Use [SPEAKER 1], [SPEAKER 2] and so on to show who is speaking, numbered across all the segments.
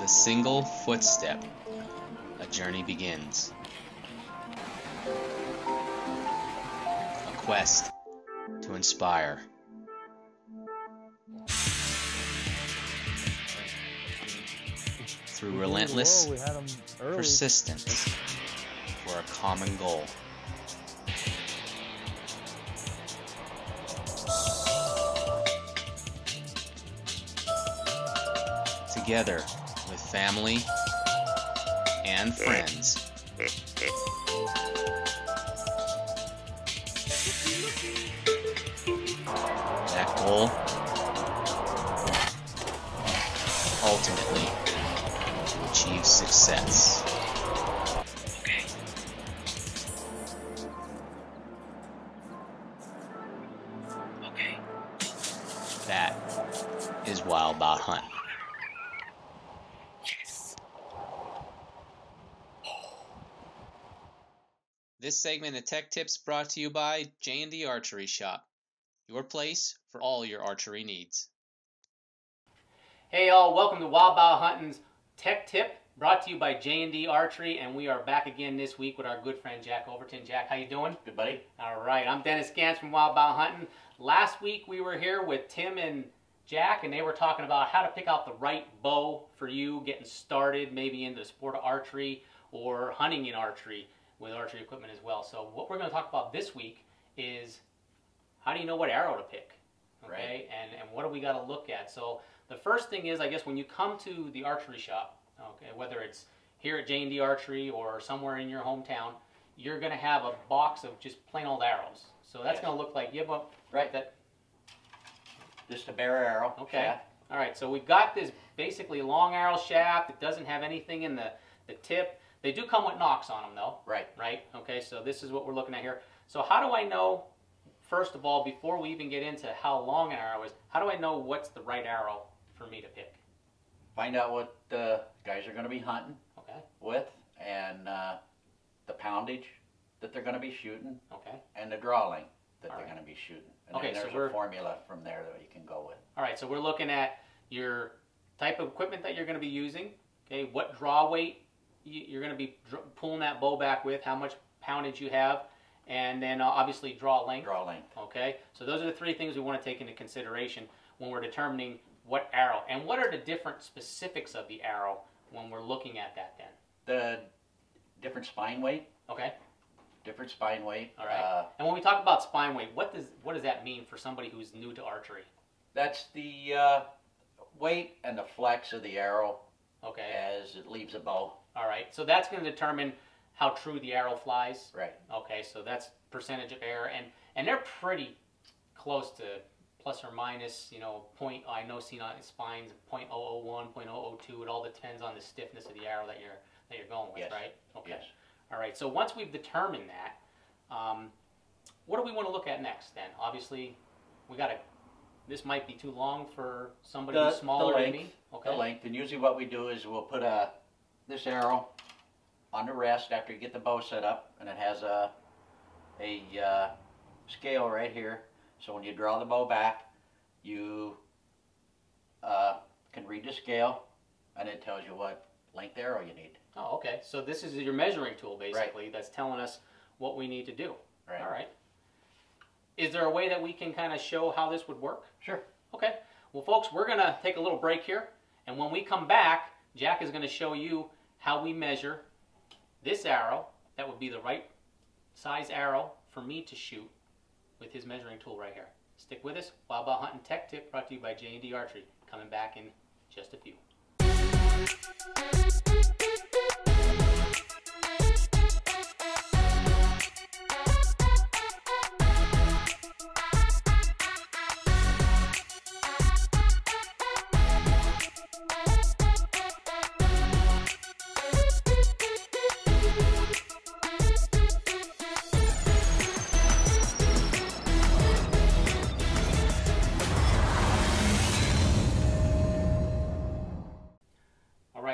[SPEAKER 1] a single footstep, a journey begins. A quest to inspire. Through relentless persistence for a common goal. Together with family and friends. That goal, ultimately, to achieve success. Okay. Okay. That is Wild Bout Huntin'. This segment of Tech Tips brought to you by J&D Archery Shop, your place for all your archery needs.
[SPEAKER 2] Hey all, welcome to Wild Bout Huntin's Tech Tip, brought to you by J&D Archery, and we are back again this week with our good friend Jack Overton. Jack, how you doing?
[SPEAKER 3] Good, buddy.
[SPEAKER 2] All right, I'm Dennis Gantz from Wild Bout Huntin'. Last week we were here with Tim and Jack, and they were talking about how to pick out the right bow for you getting started, maybe into the sport of archery or hunting in archery, with archery equipment as well. So what we're going to talk about this week is how do you know what arrow to pick, okay?
[SPEAKER 3] Right.
[SPEAKER 2] And what do we got to look at? So the first thing is, I guess, when you come to the archery shop, okay, whether it's here at J&D Archery or somewhere in your hometown, you're going to have a box of just plain old arrows. So that's going to look like, you have a,
[SPEAKER 3] right,
[SPEAKER 2] that,
[SPEAKER 3] just a bare arrow.
[SPEAKER 2] okay.
[SPEAKER 3] Shaft.
[SPEAKER 2] All right, so we've got this basically long arrow shaft. It doesn't have anything in the tip. They do come with nocks on them though.
[SPEAKER 3] Right.
[SPEAKER 2] Right? Okay, so this is what we're looking at here. So how do I know, first of all, before we even get into how long an arrow is, how do I know what's the right arrow for me to pick?
[SPEAKER 3] Find out what the guys are going to be hunting
[SPEAKER 2] Okay.
[SPEAKER 3] with, and the poundage that they're going to be shooting,
[SPEAKER 2] Okay.
[SPEAKER 3] and the draw length that
[SPEAKER 2] All
[SPEAKER 3] they're
[SPEAKER 2] right.
[SPEAKER 3] going to be shooting. And
[SPEAKER 2] Okay,
[SPEAKER 3] then
[SPEAKER 2] so
[SPEAKER 3] there's a formula from there that you can go with.
[SPEAKER 2] All right, so we're looking at your type of equipment that you're going to be using, okay, what draw weight you're going to be pulling that bow back with, how much poundage you have, and then obviously draw length.
[SPEAKER 3] Draw length.
[SPEAKER 2] Okay, so those are the three things we want to take into consideration when we're determining what arrow. And what are the different specifics of the arrow when we're looking at that then?
[SPEAKER 3] The different spine weight.
[SPEAKER 2] Okay.
[SPEAKER 3] Different spine weight.
[SPEAKER 2] All right. And when we talk about spine weight, what does that mean for somebody who's new to archery?
[SPEAKER 3] That's the weight and the flex of the arrow.
[SPEAKER 2] Okay.
[SPEAKER 3] As it leaves a bow.
[SPEAKER 2] All right. So that's going to determine how true the arrow flies.
[SPEAKER 3] Right.
[SPEAKER 2] Okay. So that's percentage of error, and they're pretty close to plus or minus. You know, point. I know seen on spines 0.001, 0.002. It all depends on the stiffness of the arrow that you're going with.
[SPEAKER 3] Yes.
[SPEAKER 2] Right. Okay.
[SPEAKER 3] Yes.
[SPEAKER 2] All right. So once we've determined that, what do we want to look at next? Then obviously, we got to. This might be too long for somebody who's smaller than me. Okay.
[SPEAKER 3] The length, and usually what we do is we'll put this arrow on the rest after you get the bow set up, and it has a scale right here. So when you draw the bow back, you can read the scale, and it tells you what length arrow you need.
[SPEAKER 2] Oh, okay. So this is your measuring tool, basically,
[SPEAKER 3] Right.
[SPEAKER 2] that's telling us what we need to do.
[SPEAKER 3] Right.
[SPEAKER 2] All right. Is there a way that we can kind of show how this would work?
[SPEAKER 3] Sure.
[SPEAKER 2] Okay. Well, folks, we're going to take a little break here, and when we come back, Jack is going to show you how we measure this arrow. That would be the right size arrow for me to shoot with his measuring tool right here. Stick with us. Wild Bout Huntin' Tech Tip brought to you by J&D Archery. Coming back in just a few.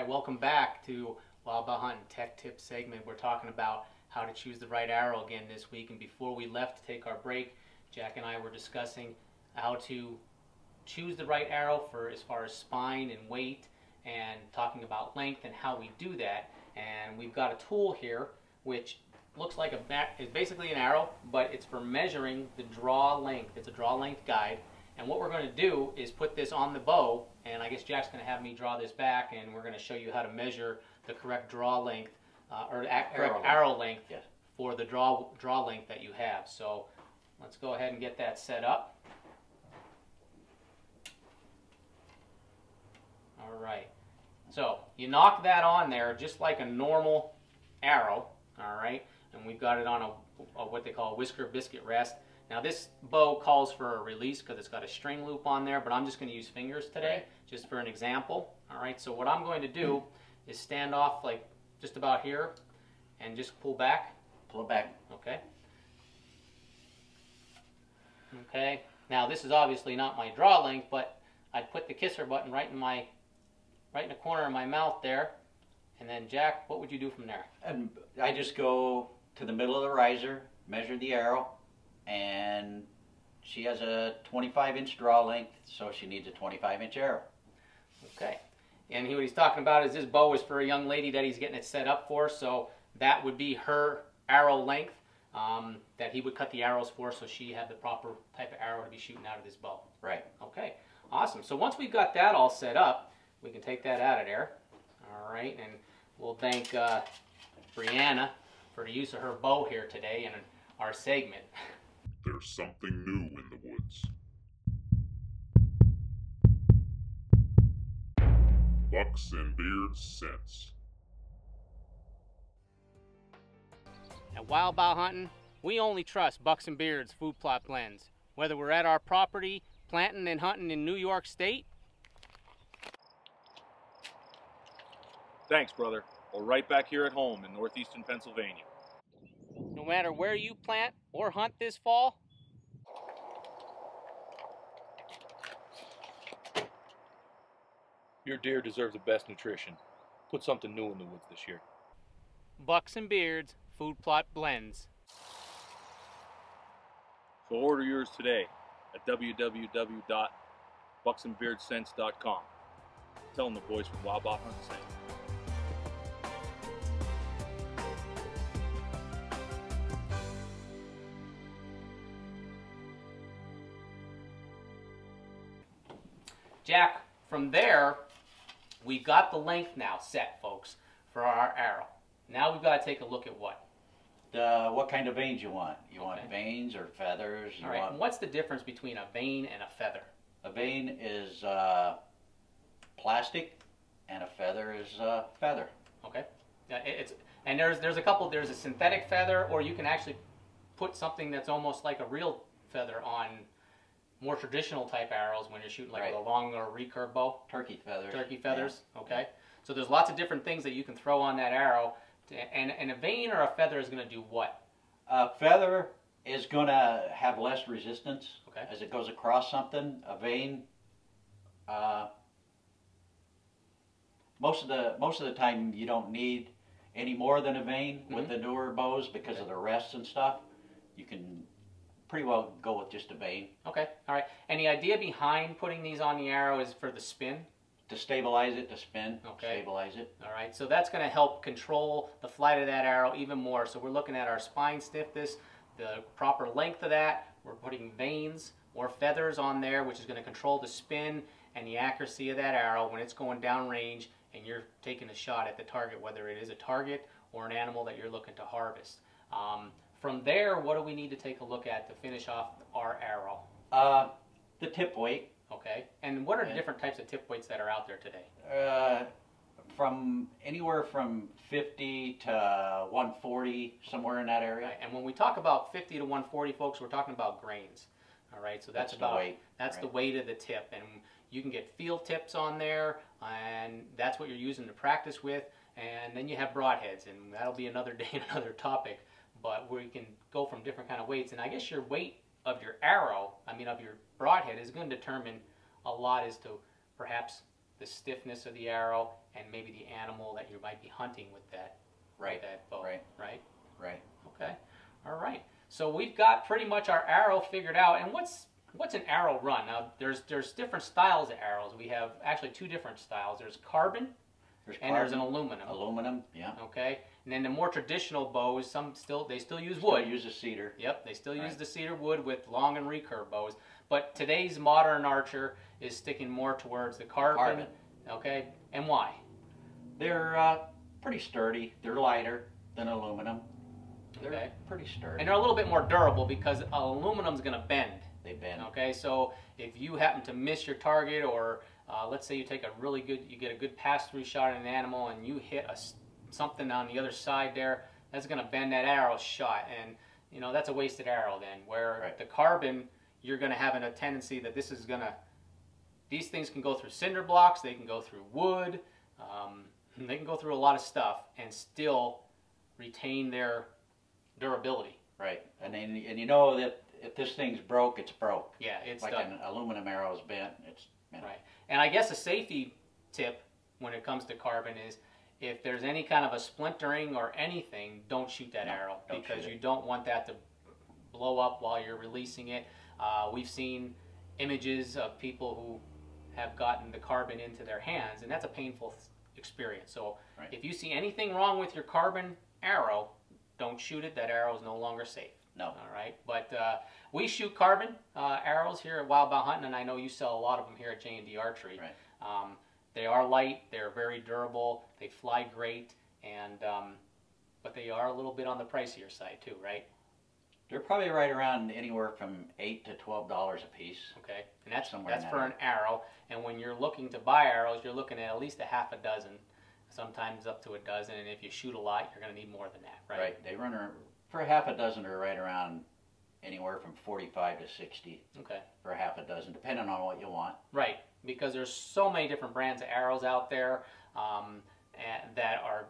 [SPEAKER 2] Welcome back to Wild Bout Huntin' Tech Tip segment. We're talking about how to choose the right arrow again this week. And before we left to take our break, Jack and I were discussing how to choose the right arrow for as far as spine and weight and talking about length and how we do that. And we've got a tool here which looks like it's basically an arrow, but it's for measuring the draw length. It's a draw length guide. And what we're going to do is put this on the bow, and I guess Jack's going to have me draw this back, and we're going to show you how to measure the correct draw length, correct arrow length for the draw length that you have. So let's go ahead and get that set up. All right. So you knock that on there just like a normal arrow, all right? And we've got it on a what they call a whisker biscuit rest. Now this bow calls for a release because it's got a string loop on there, but I'm just going to use fingers today, just for an example. All right, so what I'm going to do is stand off like just about here and just pull back.
[SPEAKER 3] Pull it back.
[SPEAKER 2] Okay. Okay. Now this is obviously not my draw length, but I'd put the kisser button right in the corner of my mouth there. And then Jack, what would you do from there?
[SPEAKER 3] And I just go to the middle of the riser, measure the arrow, and she has a 25-inch draw length, so she needs a 25-inch arrow.
[SPEAKER 2] Okay. And what he's talking about is this bow is for a young lady that he's getting it set up for, so that would be her arrow length that he would cut the arrows for, so she had the proper type of arrow to be shooting out of this bow.
[SPEAKER 3] Right.
[SPEAKER 2] Okay. Awesome. So once we've got that all set up, we can take that out of there. All right. And we'll thank Brianna for the use of her bow here today in our segment.
[SPEAKER 4] There's something new in the woods. Bucks and Beards Scents.
[SPEAKER 2] At Wild Bout Hunting, we only trust Bucks and Beards food plot blends. Whether we're at our property, planting and hunting in New York State.
[SPEAKER 5] Thanks, brother. We're right back here at home in northeastern Pennsylvania.
[SPEAKER 2] No matter where you plant or hunt this fall,
[SPEAKER 5] Your deer deserve the best nutrition. Put something new in the woods this year.
[SPEAKER 2] Bucks and Beards food plot blends.
[SPEAKER 5] So order yours today at www.bucksandbeardscents.com. Tell them the boys from Wild Bout Hunting sent you.
[SPEAKER 2] Jack, from there, we've got the length now set, folks, for our arrow. Now we've got to take a look at what?
[SPEAKER 3] What kind of veins you want? You want veins or feathers?
[SPEAKER 2] All right, and what's the difference between a vein and a feather?
[SPEAKER 3] A vein is plastic, and a feather is feather.
[SPEAKER 2] Okay. And there's a couple. There's a synthetic feather, or you can actually put something that's almost like a real feather on more traditional type arrows when you're shooting like with a long or recurve bow.
[SPEAKER 3] Turkey feathers.
[SPEAKER 2] Turkey feathers. Yeah. Okay. So there's lots of different things that you can throw on that arrow. And a vein or a feather is going to do what?
[SPEAKER 3] A feather is going to have less resistance as it goes across something. A vein, most of the time you don't need any more than a vein with the newer bows because of the rests and stuff. You can pretty well go with just a vein. Okay.
[SPEAKER 2] All right. And the idea behind putting these on the arrow is for the spin?
[SPEAKER 3] To stabilize it, to spin,
[SPEAKER 2] okay.
[SPEAKER 3] Stabilize it.
[SPEAKER 2] All right, so that's going to help control the flight of that arrow even more. So we're looking at our spine stiffness, the proper length of that. We're putting veins or feathers on there, which is going to control the spin and the accuracy of that arrow when it's going downrange and you're taking a shot at the target, whether it is a target or an animal that you're looking to harvest. From there, what do we need to take a look at to finish off our arrow?
[SPEAKER 3] The tip weight.
[SPEAKER 2] Okay, and what are the different types of tip weights that are out there today?
[SPEAKER 3] From anywhere from 50 to 140, somewhere in that area.
[SPEAKER 2] Right. And when we talk about 50 to 140, folks, we're talking about grains. All right, so that's about
[SPEAKER 3] the weight.
[SPEAKER 2] That's the weight of the tip, and you can get field tips on there, and that's what you're using to practice with. And then you have broadheads, and that'll be another day, another topic. But we can go from different kind of weights, and I guess your weight of your arrow, of your broadhead, is going to determine a lot as to perhaps the stiffness of the arrow and maybe the animal that you might be hunting with that, with that bow.
[SPEAKER 3] Right.
[SPEAKER 2] Okay. All right. So we've got pretty much our arrow figured out. And what's What's an arrow run? Now, there's different styles of arrows. We have actually two different styles. There's carbon, and there's an aluminum.
[SPEAKER 3] Aluminum, yeah.
[SPEAKER 2] Okay, and then the more traditional bows, they still use
[SPEAKER 3] Still
[SPEAKER 2] wood.
[SPEAKER 3] use a cedar.
[SPEAKER 2] Yep, they still use the cedar wood with long and recurve bows. But today's modern archer is sticking more towards the carbon. Okay, and why?
[SPEAKER 3] They're pretty sturdy. They're lighter than aluminum. They're pretty sturdy.
[SPEAKER 2] And they're a little bit more durable because aluminum's going to bend.
[SPEAKER 3] They bend.
[SPEAKER 2] Okay, so if you happen to miss your target, or let's say you take you get a good pass-through shot at an animal, and you hit something on the other side there, that's going to bend that arrow shot, and you know that's a wasted arrow then. Where the carbon, you're going to have a tendency that these things can go through cinder blocks, they can go through wood, they can go through a lot of stuff and still retain their durability.
[SPEAKER 3] Right, and you know that if this thing's broke, it's broke.
[SPEAKER 2] Yeah, it's
[SPEAKER 3] like
[SPEAKER 2] done.
[SPEAKER 3] an aluminum arrow is bent. It's
[SPEAKER 2] right. And I guess a safety tip when it comes to carbon is if there's any kind of a splintering or anything, don't shoot that arrow because you don't want that to blow up while you're releasing it. We've seen images of people who have gotten the carbon into their hands, and that's a painful experience. So if you see anything wrong with your carbon arrow, don't shoot it. That arrow is no longer safe.
[SPEAKER 3] No.
[SPEAKER 2] All right. But we shoot carbon arrows here at Wild Bout Huntin', and I know you sell a lot of them here at J&D Archery.
[SPEAKER 3] Right.
[SPEAKER 2] They are light. They're very durable. They fly great, and but they are a little bit on the pricier side too, right?
[SPEAKER 3] They're probably right around anywhere from $8 to $12 a piece.
[SPEAKER 2] Okay, and that's
[SPEAKER 3] Somewhere
[SPEAKER 2] for an arrow. And when you're looking to buy arrows, you're looking at least a half a dozen, sometimes up to a dozen. And if you shoot a lot, you're going to need more than that, right?
[SPEAKER 3] Right. They run for a half a dozen. They're right around anywhere from 45 to 60.
[SPEAKER 2] Okay.
[SPEAKER 3] For a half a dozen, depending on what you want.
[SPEAKER 2] Right, because there's so many different brands of arrows out there that are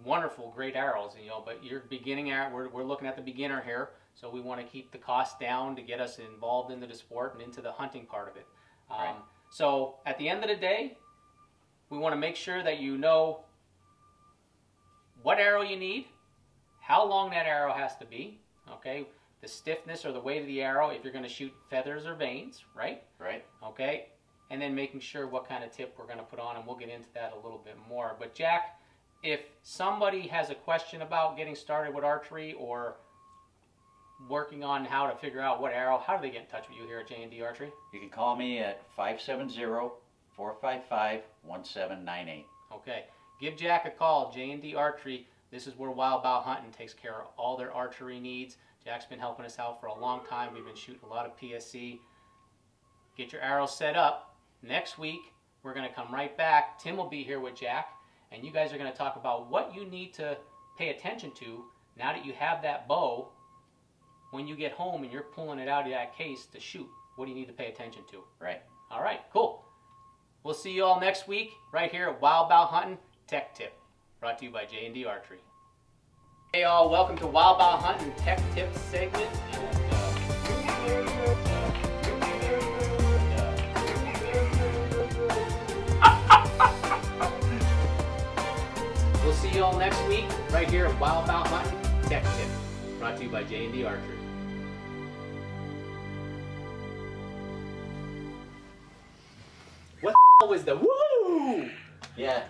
[SPEAKER 2] wonderful, great arrows, you know. But you're beginning we're looking at the beginner here, so we want to keep the cost down to get us involved into the sport and into the hunting part of it. So at the end of the day, we want to make sure that you know what arrow you need, how long that arrow has to be, okay, the stiffness or the weight of the arrow if you're going to shoot feathers or vanes, right?
[SPEAKER 3] Right.
[SPEAKER 2] Okay, and then making sure what kind of tip we're going to put on, and we'll get into that a little bit more. But Jack, if somebody has a question about getting started with archery or working on how to figure out what arrow, how do they get in touch with you here at J&D Archery?
[SPEAKER 3] You can call me at 570-455-1798.
[SPEAKER 2] Okay, give Jack a call, J&D Archery. This is where Wild Bout Huntin' takes care of all their archery needs. Jack's been helping us out for a long time. We've been shooting a lot of PSC. Get your arrows set up. Next week, we're going to come right back. Tim will be here with Jack, and you guys are going to talk about what you need to pay attention to now that you have that bow. When you get home and you're pulling it out of that case to shoot, what do you need to pay attention to?
[SPEAKER 3] Right.
[SPEAKER 2] All right, cool. We'll see you all next week right here at Wild Bout Huntin' Tech Tip, brought to you by J&D Archery. Hey all, welcome to Wild Bout Huntin' Tech Tip segment. We'll see you all next week right here at Wild Bout Huntin' Tech Tip, brought to you by J&D Archery. What the was the woo?
[SPEAKER 3] Yeah.